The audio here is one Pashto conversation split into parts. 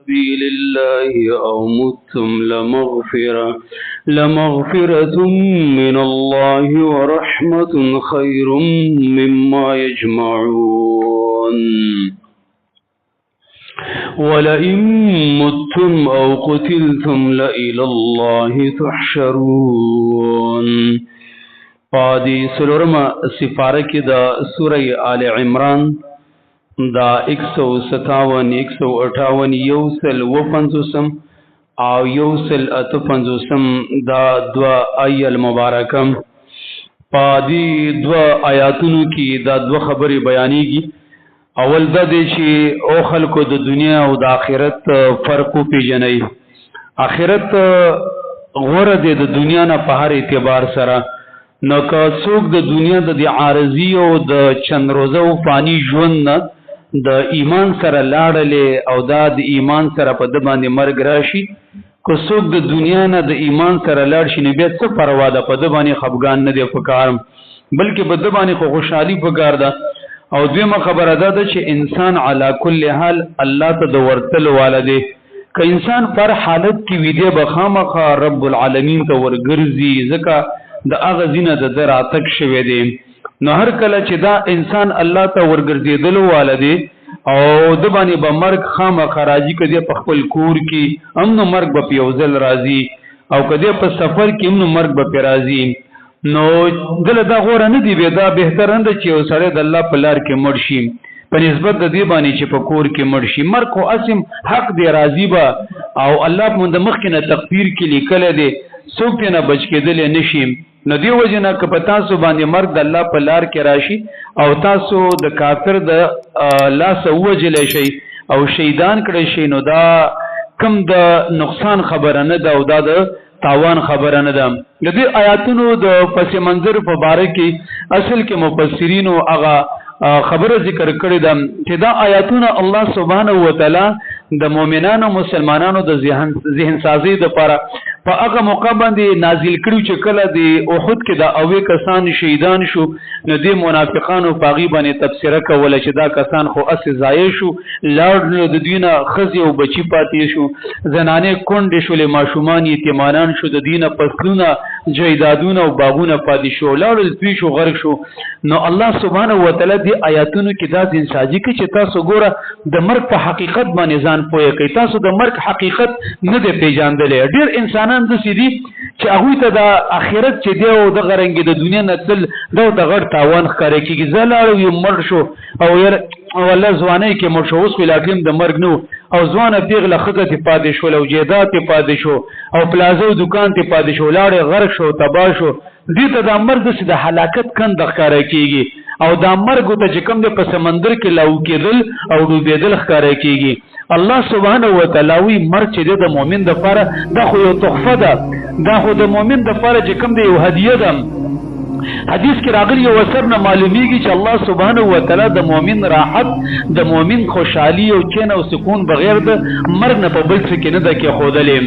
سبيل الله أو متم لمغفرة من الله ورحمة خير مما يجمعون ولئن متم أو قتلتم لإلى الله تحشرون. پادی سلورم سفارہ کی دا سورہ آل عمران دا 157 158 یوسل وپنزوسم او یوسل اتپنزوسم دا دوا آی المبارکم. پادی دوا آیاتونو کی دا دوا خبری بیانی گی. اول دا دی چې او خلکو د دنیا او د آخرت فرق پیژنئ. آخرت غوره دی د دنیا نه په هر اعتبار سره. نو که څوک د دنیا د عارضی او د چند روزه او فانی ژوند نه د ایمان سره لاړلې او دا د ایمان سره په د باندې مرګ راشي، که څوک د دنیا نه د ایمان سره لاړ شي نو بیا څه پروا ده، په د باندې خفګان نه دی پکار، بلکې په د باندې خو خوشحالي پکار ده. او دویمه خبره ده چې انسان علا کل حال الله ته د ورتل والده، که انسان پر حالت کې ویده بخامخه رب العالمین ته ورګرځي، ځکه د هغه زینه د راتک شوی دی. نو هر کله چې دا انسان الله ته ورګرځېدلو والده او د باندې به مرګ خامخه راځي، کدی په خپل کور کې امن مرګ به پیوزل راځي او کدی په سفر کې امن مرګ به راځي. نو دل دا غوره نه دی، دا بهتره ده چې یو سړی د الله په لار کې مړ شي په نسبت د دې باندې چې په کور کې مړ شي. مرګ خو اسم حق دی، راضي به او الله مونږ د مخکې نه تقدیر کې لیکلی دی، څوک یې نه بچ کېدلی نه شي. نو دې وجې نه که په تاسو باندې مرګ د الله په لار کې راشي او تاسو د کافر د لاسه ووجلی شئ او شهیدان کړی شئ، نو دا کم د نقصان خبره نه ده او دا د تاوان خبره نه ده. د دې آیاتونو د پس منظر په باره کې اصل کې مفسرینو هغه خبره ذکر کړې ده چې دا آیاتونه الله سبحانه و تعالی د مؤمنانو مسلمانانو د ذهن سازي لپاره په هغه موقع باندې نازل کړو چې کله د احد کې د اوې کسان شهیدان شو، نو د منافقانو په غي باندې تفسیره کوله چې دا کسان خو اس ضایع شو، لاړ د دینه خزي او بچی پاتې شو، زنانه کونډې شولې، ماشومان یتیمانان شو، د دینه پسلونه جیدادونه او باغونه پاتې شو، لاړ دوی شو غرق شو. نو الله سبحانه و تعالی د آیاتونو کې دا انساجي کې چې تاسو ګوره د مرګ په حقیقت باندې ځان پوهه کوي، تاسو د مرګ حقیقت نه دی پیژاندلې. ډېر انسانان د سیدي چې هغه ته د آخرت چې دی او د غرنګ د دنیا نه تل دا د غړ تاوان ښکاري کیږي، زلاړ یو مړ شو او ير والله ځواني کې مړ شو، اوس ویلاګم د مرګ نو او ځوانه پیغله خزه ته پاتې شو او جیدات ته پاتې شو او پلازو دکان ته پاتې شو، لاړ غرق شو، تباہ شو. دې ته د مرګ د حلاکت کند ښکاري کیږي او دا مرګ ته چې کوم د په سمندر کې لاو کېدل او ډوبېدل ښکاري کیږي. الله سبحانه و تعالی وی مرګ چې د مؤمن د لپاره دا خو یو تحفه ده، دا خو د مؤمن د لپاره چې کوم دی یو هدیه ده. حدیث کې راغلی یو اثر نه معلومیږي چې الله سبحانه و تعالی د مؤمن راحت، د مؤمن خوشحالي او چین او سکون بغیر د مرګ نه په بل څه کې نه ده کې خودلې.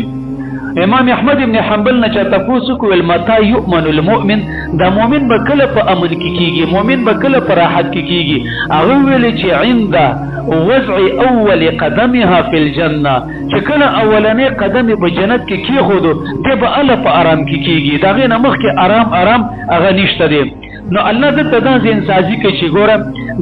امام احمد ابن حنبل نه چا تاسو کو المتا یؤمن المؤمن، دا مؤمن به کله په امن کې کیږي، مؤمن به کله په راحت کې کیږي. هغه ویل چې عند وضع اول قدمها فی الجنه، چې کله اولنې قدم په جنت کې کیخودو ته به الله په آرام کې کیږي، دا غي نه مخ کې آرام هغه نشته دی. نو الله د تدان ځین سازي کې چې ګوره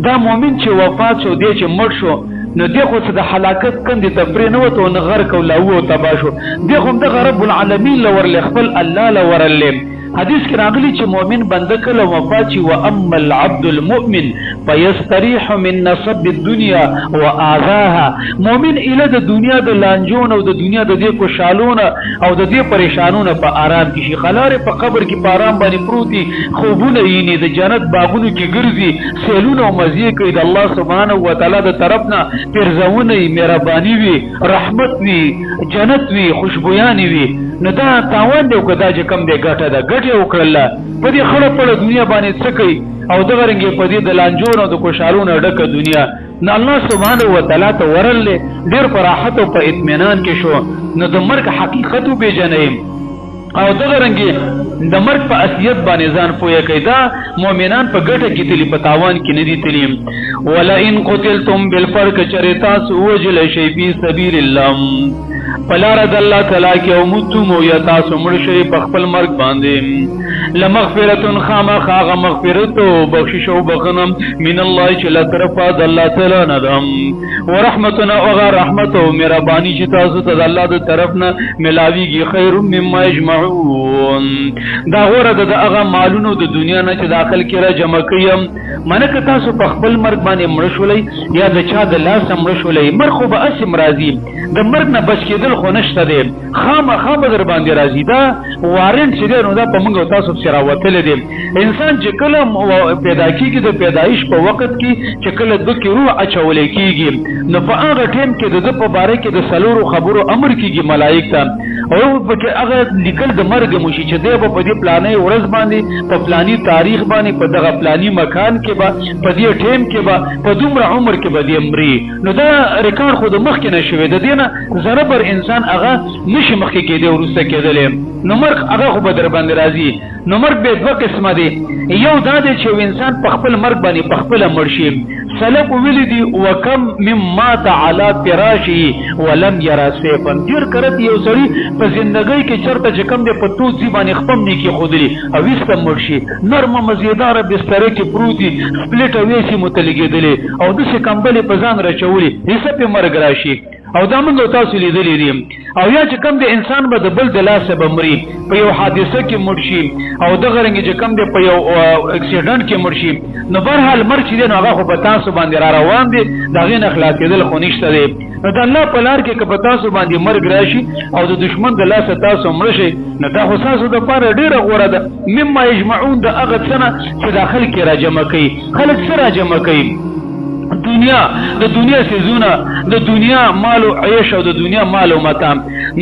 دا مؤمن چې وفات شو دی چې مړ شو، نو دی خو د حلاکت کندې تفری نه وته نو غرق او لاو او تبا شو، دی خو د رب العالمین لور خپل الله لور لم. حدیث کې راغلی چې مؤمن بنده کله وفات شي، واما العبد المؤمن فيستريح من نصب الدنيا واذاها، مؤمن اله د دنیا د لانجون او د دنیا د دې خوشالونه او د دې پریشانونه په آرام کې شي، خلاره په قبر کې په آرام باندې پروتي، خوبونه یې د جنت باغونو کې ګرځي، سیلونه او مزي کوي د الله سبحانه و تعالی د طرفنا، پرزونه مهرباني وي، رحمت وي، جنت وي، خوشبوياني وي. نو دا تاوان دی او دا چې کم دی ګټه ده، ګټه وکړله په دې خړه په دنیا باندې څه کوي او د غرنګې په دې د لانجون او د خوشالونو ډکه دنیا. نو الله سبحانه و تعالی ته ورلې ډېر په راحت او په اطمینان کې شو. نو د مرګ حقیقت پیژنئ او د غرنګې د مرګ په اصلیت باندې ځان پوهه کوي دا مؤمنان په ګټه کې تلی په تاوان کې نه دي تلی ولا ان قتلتم بالفرق چرتا سوجل شی فی سبیل الله فلار د الله تعالی کې او متم او یا تاسو مړ شي په خپل مرګ باندې لمغفرة خامخ مغفرت او بخشش او بخنم من الله چې له طرفه د الله تعالی نه دم ورحمتنا او رحمت او مهرباني چې تاسو ته د الله د طرف نه ملاويږي خیر مما یجمعون دا غوړه د هغه مالونو د دنیا نه چې داخل کې را جمع کيم منکه تاسو په خپل مرګ باندې مړ شولې یا د چا د لاس مړ شولې مرخ به اسم راضي د مرګ نه بچ کېدل خو نشته دی خامخا در باندې راځي دا وارنټ چې دی نو دا په موږ تاسو سره راوتلی دی انسان چې کله پیدا کېږي د پیدایش په وخت کې چې کله د کې روح اچولی کېږي نو په هغه ټایم کې د ده په باره کې د څلورو خبرو امر کېږي ملایک ته او پکې هغه لیکل د مرګ موشي چې دی به په دې پلانۍ ورځ باندې په پلاني تاریخ باندې په دغه پلاني مکان کې به په دې ټایم کې به په دومره عمر کې به دې مري نو دا ریکارډ خو د مخکې نه شوی د دې نه ذره بر انسان هغه نشي مخکې کېدی وروسته کېدلی نو مرګ هغه خو به در باندې راځي نو مرګ به دوه قسمه دی یو دا دی چې انسان په خپل مرګ باندې په خپله مړ شي سلف ویلي دي وکم من مات علی فراشه ولم یرا سیفا ډېر کرت یو سړي په زندګۍ کې چېرته چې کوم دی په توڅي باندې خپم نه کېښودلي او ویسته مړ شي نرمه مزیداره بستره کې پروت دي سپلیټ او ویسې مو ته لګېدلې او داسې کمبلې په ځان راچولي هیڅه پې مرګ راشي او دا موږ تاسو لیدلی دي او یا چې کوم د انسان به د بل د لاسه به مري په یو حادثه کې مړ شي او دغه رنګې چې کوم دی په یو اکسیډنټ کې مړ شي نو برحال مرګ چې دی نو هغه خو په تاسو باندې را روان دی د هغې نه خلاصېدل خو نشته دی نو د الله په لار کې که په تاسو باندې مرګ راشي او د دشمن د لاسه تاسو مړه شئ نو دا خو ستاسو دپاره ډېره غوره ده مما یجمعون د هغه څه نه چې دا خلک یې را جمع کوي خلک څه را جمع کوي دنیا د دنیا سيزونه د دنیا مال او عيش او د دنیا مال او متاع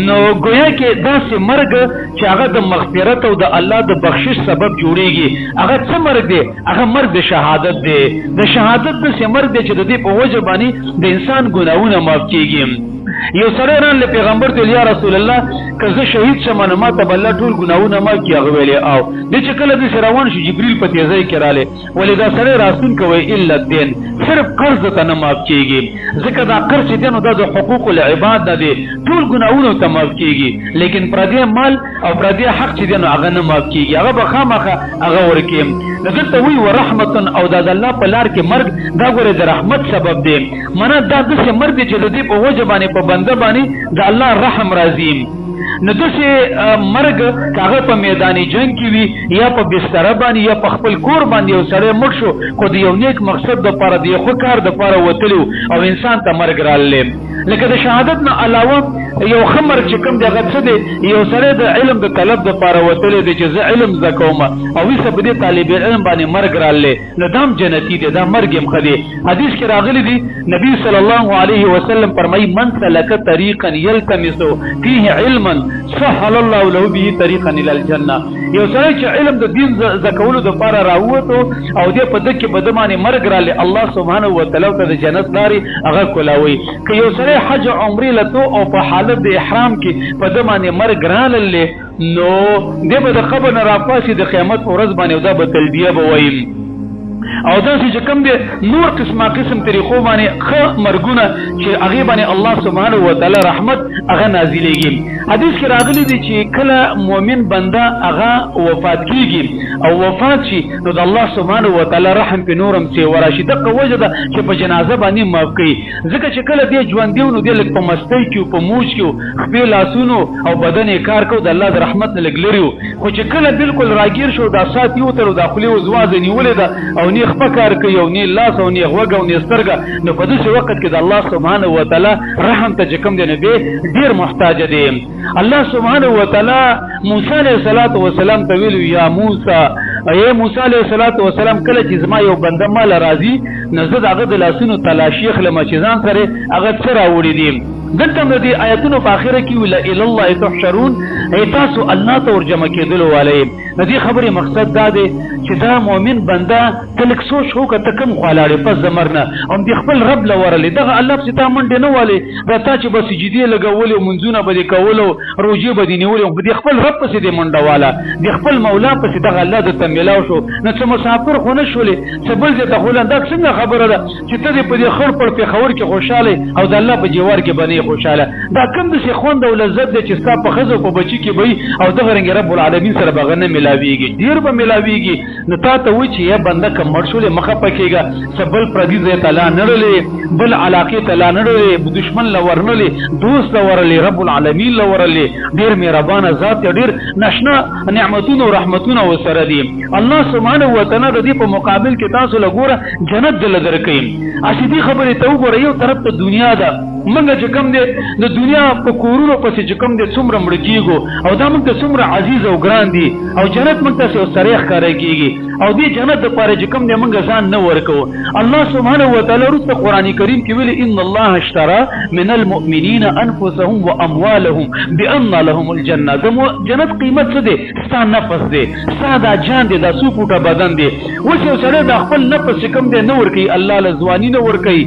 نو گویا کې داسې مرګ چې هغه د مغفرت او د الله د بخشش سبب جوړیږي هغه څه مرګ دی هغه مرګ د شهادت دی د شهادت د څه مرګ دی چې د دې په وجه باندې د انسان ګناهونه معاف کیږي یو سره ران له پیغمبر ته یا رسول الله که زه شهید شم نو ما ته بل ټول ګناهونه ما کې هغه ویلې او د چې کله د روان شو جبريل په تیزی کې رااله ولې دا سره راستون کوي الا الدين صرف قرض ته نه معاف کیږي ځکه دا قرض دی نو د حقوق العباد دی ټول ګناهونه ته معاف کیږي لیکن پردی مال او پردی حق چې دی نو هغه نه معاف کیږي هغه به خامخه هغه ورکیم دلته وی ورحمت او د الله په لار کې مرګ دا ګوره د رحمت سبب دی منه دا د مرګ چې د دې په وجه باندې په بنده باندې د الله رحم راځي نو دسه مرګ هغه په میدان جنگ کې وي یا په بستر باندې یا په خپل کور باندې یو سړی مړ شو خو د یو نیک مقصد د لپاره د یو کار د لپاره وتلو او انسان ته مرګ رااله لکه د شهادت نه علاوه یو خمر چې کوم دغه څه دی یو سره د علم د طلب د لپاره وتلې دی چې زه علم زکوم او وسه په دې طالب علم باندې مرګ رااله نو دام جنتی دی دا مرګ هم خدي حدیث کې راغلی دی نبی صلی الله علیه وسلم فرمایي من سلک طریقا یلتمس فيه علما سهل الله له به طریقا الى الجنه یو سره چې علم د دین زکولو د لپاره راووتو او دې په دکې بدمانه مرګ رااله الله سبحانه و تعالی ته د جنت لاري هغه کولاوي که یو سره حج عمره لته او په حالت د احرام کې په دمانه مرګ رانلې نو دې به د قبر نه راپاسي د قیامت ورځ باندې دا به تلبیه به وایي او دا چې کوم دي نور قسم طریقو باندې خ مرګونه چې هغه باندې الله سبحانه و تعالی رحمت هغه نازلېږي حدیث کې راغلی دی چې کله مؤمن بنده هغه وفات کیږي او وفات شي نو د الله سبحانه و تعالی رحم په نورم چې وراشي دغه وجه ده چې په جنازه باندې معاف کوي ځکه چې کله دې ژوند دیونو دې لک په مستی کې په موج کې خپل لاسونو او بدن یې کار کو د الله د رحمت نه لګلریو خو چې کله بالکل راګیر شو دا سات یو تر داخلي وزواز نیولې ده او نه فکر کوي او نه لاس او نه غوګ او نه سترګه نو په دې وخت کې د الله سبحانه و تعالی رحم ته کوم دی نه ډیر محتاج دی الله سبحانه و تعالی موسی علیه السلام ته ویلو یا موسی اے موسی علیه السلام کله چې زما یو بنده مال راضي نزد هغه د لاسونو تلاشی خلم چې ځان سره هغه څه راوړي دي دلته د دې آیتونو په اخره کې ویل الی الله تحشرون، تاسو الله ته ورجمع کېدلو والي. د دې خبرې مقصد دا دی چې دا مؤمن بنده تلک سوچ وکړه ته کوم خوالاړې پس د مرګ نه هم د خپل رب له ورلې دغه الله پسې تا منډې نه والې دا تا چې به سجدې لګولې منځونه به دې کولو روژې به دې نیولې د خپل رب پسې دې منډه واله د خپل مولا پسې دغه الله درته میلاو شو. نو څه مسافر خو نه شولې څه بل ځای ته خولن دا څنګه خبره ده چې ته دې په دې خړ پړ پېښور کې خوشحاله او د الله په جوار کې به نه خوشحاله. دا کوم داسې خوند او لذت دی چې ستا په ښځو په بچي کې به او دغه رنګې رب العالمین سره به هغه نه میلاویږي، ډېر به میلاویږي. نو تا ته وایي چې یا بنده که مړ شولې مخه پکېږه څه بل پردي ځای ته لا نړلې بل علاقې ته لا نړلې دشمن له ورنلې دوست له ورلې رب العالمین له ورلې ډېر مهربانه ذات دی، ډېر نشنه نعمتونه او رحمتونه ورسره دي. الله سبحانه وتعالی د دې په مقابل کې تاسو له ګوره جنت دله درکوي. اسې دې خبرې ته وګوره یو طرف ته دنیا ده منګه چې کوم دی د دنیا په کورونو پسې چې کوم دی څومره مړه کېږو او دا موږ ته څومره عزیز او ګران دي او جنت موږ ته یو سړی ښکاره کېږي او دې جنت دپاره چې کوم دی موږ ځان نه ورکوو. الله سبحانه وتعالی وروسته قرآن کریم کې ویلي ان الله اشترى من المؤمنین انفسهم واموالهم بان لهم الجنه. د جنت قیمت څه دی؟ ستا نفس دی، ستا دا جان دی، دا څو فوټه بدن دی. اوس یو سړی د خپل نفس چې کوم دی نه ورکوي الله له ځواني نه ورکوي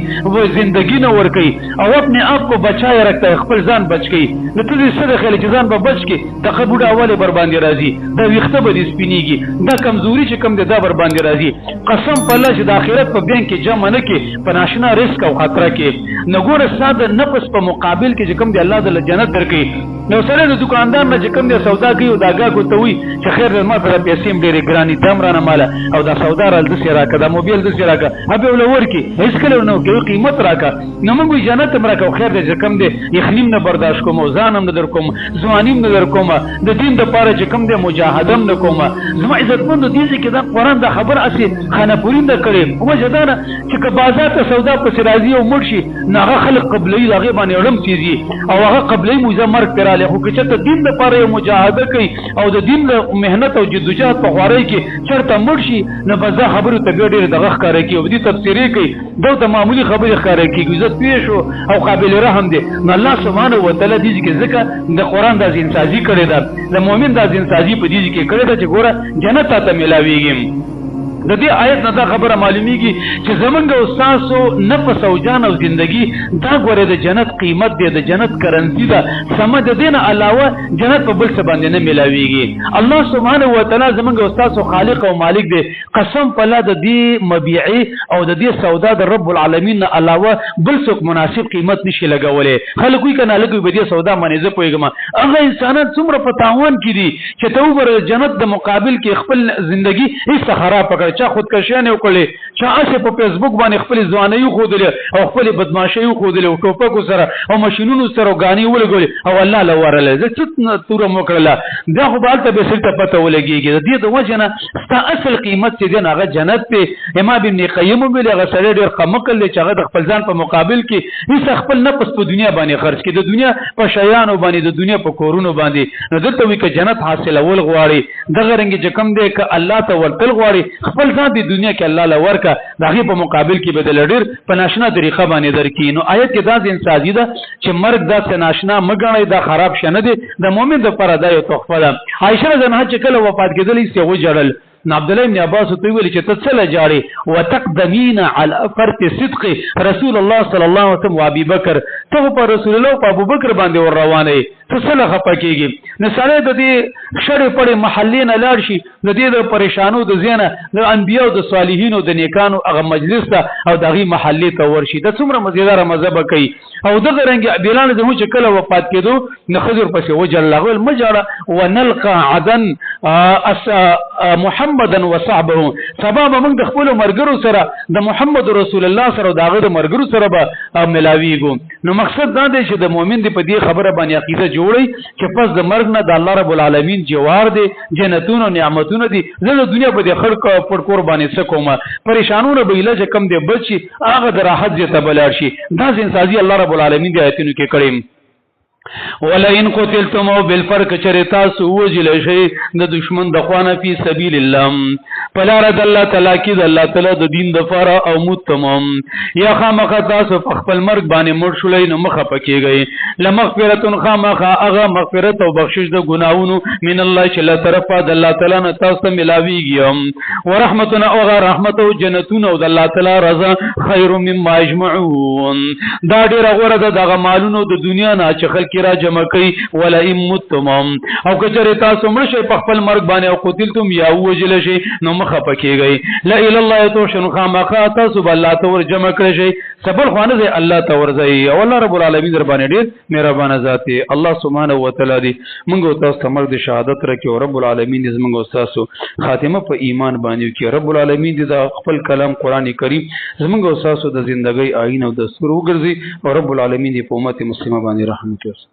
زندګي نه ورکوي او اپنے آپ کو بچائے رکھتا ہے خپل ځان بچ کی نو ته دې څه د خیال چې ځان به بچ کی دغه بوډا اواله بر باندې راځي دا ویښته به دې سپینېږي دا کمزوري چې کم دی دا بر باندې راځي. قسم په الله چې د آخرت په بینک کې جمع نه کې په ناشنا رزق او خطره کې نو ګوره ستا د نفس په مقابل کې چې کوم دی الله د جنت درکوي. نو سره د دکاندار نه چې کوم دی سودا کوي او دا ګاګو ته وي چې خیر ما سره پیسې هم ډېرې ګرانې دم رانه ماله او دا سودا رال داسې راکړه دا موبایل داسې راکړه هبې وله ورکړي هېڅکله ورنه ورکوي قیمت راکړه نو موږ وایي جنت هم راکړه خیر دی چې کوم دی یخنیم نه برداشت کوم او ځان هم نه در کوم ځوانیم نه در کوم د دین دپاره چې کوم دی مجاهده هم نه کوم. زما عزتمندو دې ځای کې دا قرآن دا خبر هسې خانهپوري نه کړې وجه دا ده چې که بازار ته سودا پسې راځي او مړ شي نو هغه خلک قبلوي د هغې باندې ړم څیزي او هغه قبلوي موزه مرګ پرې رالی خو که چېرته دین دپاره یو مجاهده کوي او د دین له محنت او جدوجهد په خوارۍ کې چېرته مړ شي نو بس دا خبرو ته بیا ډېرې دغه ښکاره کوي او دې تبصرې کوي دا ته معمولي خبرې ښکاره کېږي عزت پوه شو او قابل رحم دی. نو الله سبحانه وتعالی دې کې ځکه د قرآن دا ځینسازي کړې ده د مؤمن دا ځینسازي په دې کې کړې ده چې ګوره جنت ته میلاویږي. د دې آیت نه دا خبره معلومیږي چې زمونږ او ستاسو نفس او جان او زندگی دا ګوره د جنت قیمت دی د جنت کرنسي ده سمه د دې نه علاوه جنت په بل څه باندې نه میلاویږي. الله سبحانه وتعالی زمونږ او ستاسو خالق او مالک دی. قسم په الله د دې مبيعي او د دې سودا د رب العالمین نه علاوه بل څوک مناسب قیمت نشي لګولې. خلک وایي کنه لګوي به دې سودا باندې زه پوهېږم هغه انسانان څومره په تاوان کې دي چې ته وګوره جنت د مقابل کې خپل زندگی هیڅ خراب کړ چا خودکشیانې وکړلې چا هسې په فیسبوک باندې خپلې ځوانۍ وښودلې او خپلې بدماشۍ وښودلې او ټوپکو سره او ماشینونو سره او ګانې ولګولې او الله له ورله زه څه توره مو کړله دا خو به هلته به سړي پته ولګېږي د دې د وجې نه ستا اصل قیمت چې دی نو هغه جنت دی. امام ابن قیم وویلې هغه سړی ډېر قمقل دی چې هغه د خپل ځان په مقابل کې هېڅ خپل نفس په دنیا باندې خرڅ کړي د دنیا په شیانو باندې د دنیا په کورونو باندې نو دلته وایي که جنت حاصلول غواړي دغه رنګې چې کوم دی که الله ته ورتل غواړي خپل ځان د دنیا کې الله له ورکه د هغې په مقابل کې به دله ډېر په ناشنا طریقه باندې درکړي. نو آیت کې دا ځینسازي ده چې مرګ داسې ناشنا مه ګڼئ دا خراب شی نه دی د مؤمن دپاره دا یو تحفه ده. عایشه رضی الله عنها چې کله وفات کېدلی یې وژړل نو عبدالله ابن عباس ته ویلي چې ته څه له جاړې وتقدمین علی فرط صدق رسول الله صلی الله علیه وسلم و ابي بکر ته په رسول الله او په ابوبکر باندې ور روانه یې ته څه له خفه کېږي. نو سړی د دې شړې پړې محلې نه لاړ شي د دې د پریشانو د ځای نه د انبیاو د صالحینو د نیکانو هغه مجلس ته او د هغې محلې ته ورشي دا څومره مزېداره مزه به کوي. او دغه رنګې بلال زموږ چې کله وفات کېدو نو ښځې ورپسې وجړل هغه ویل مه جاړه ونلقى عدن محمدا وصحبه سبا به موږ د خپلو ملګرو سره د محمد رسول الله سره او د هغه د ملګرو سره به ملاویږو. نو مقصد دا دی چې د مؤمن دی په دې خبره باندې عقیده جوړئ چې پس د مرګ نه د الله رب العالمین جوار دی جنتونه او نعمتونه دي زه د دنیا په دې خړ پړکور باندې څه کوم پریشانونه به علاج کم دی بچ شي هغه د راحت ځای ته به لاړ شي دا ځینسازي الله رب العالمین د آیتونو کې کړی. ولئن قتلتم بالفرق چرتا سو وجل شي د دشمن د خوانه فی سبیل الله فلا رد الله تعالی کی د الله تعالی د دین د فار او متمم یا خامخ تاسو خپل مرګ باندې مړ شولای نو مخه پکېږي لمغفرۃ خامخ اغه مغفرت او بخشش د ګناونو من الله چې له طرفه د الله تعالی نه تاسو ته ملاویږي ورحمتنا او رحمت او جنتون او د الله تعالی رضا خیر مما یجمعون دا ډیر غوړه دغه مالونو د دنیا نه چې خلک را جمع کوي ولا امتمم او کچره تاسو مړ شي په خپل مرګ باندې او قتلتم یا وجل شي نو مخه پکېږي لا اله الا الله توشن خامخا تاسو بل الله تور جمع کړی شي سبل خوانه دی الله تور زئی او الله رب العالمین در باندې ډیر مهربان ذات دی الله سبحانه و تعالی دی موږ تاسو ته مرګ شهادت راکړي او رب العالمین دې موږ تاسو خاتمه په ایمان باندې کړي رب العالمین دې د خپل کلام قران کریم زموږ تاسو د ژوندۍ آئین او د سرور ګرځي او رب العالمین دې په امت مسلمه باندې رحمت وکړي